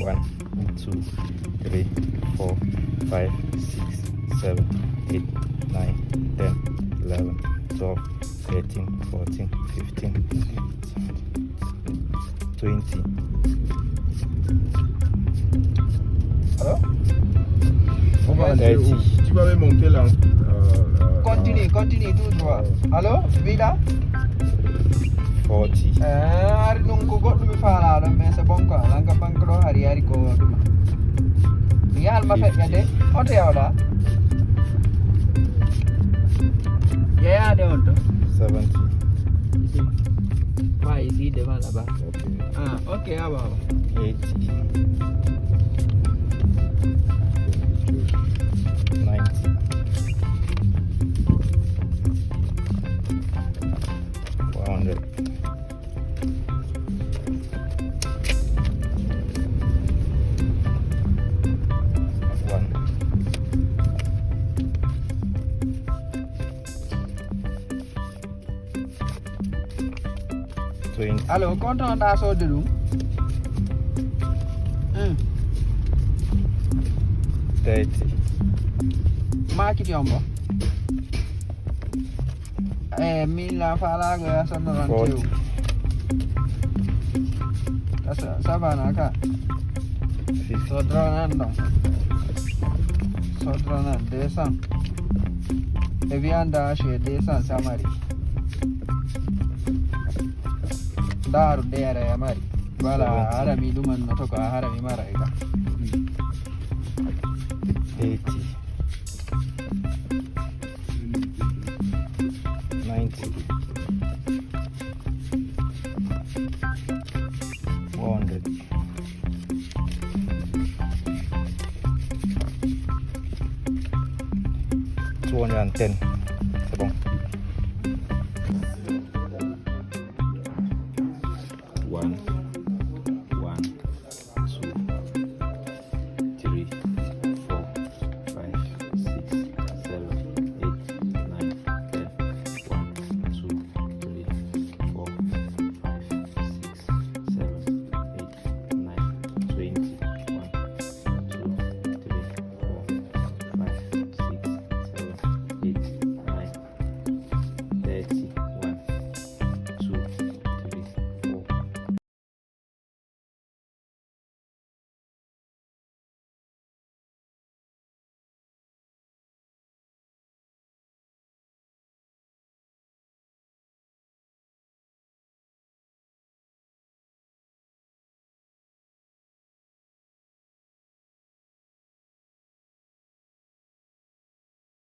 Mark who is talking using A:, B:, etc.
A: 1, 2, 3, 4, 5, 6, 7, 8, 9, 10, 11, 12, 13, 14, 15, 20.
B: Alors?
C: On va aller
A: 30.
C: où? Tu vas me monter là.
B: Continue tout droit. Allô? Oui là?
A: 40.
B: Hari nunggu goɗɗum mi faalaɗo mais c'est bon quoi lanka banque ɗo hari ko ɗuma mi yahalma feƴƴa de hoto yawɗa yeyade on to
A: 70.
B: ici pas ici devant là-bas
A: Okay.
B: ah ok awa
A: 80. 90. 100. 20.
B: allo contonɗa sodde ɗum
A: 30.
B: makiti on bo min la faalago ya sonnoron
A: 40.
B: tew sabana ka
A: 50.
B: sodronan ɗon sodronan 200 e wiyanda chez 200 samari daru dere ya mari wala harami ɗuman no to ko a harami mara e ka
A: 80. 90. 100. 210. C'est bon. 1.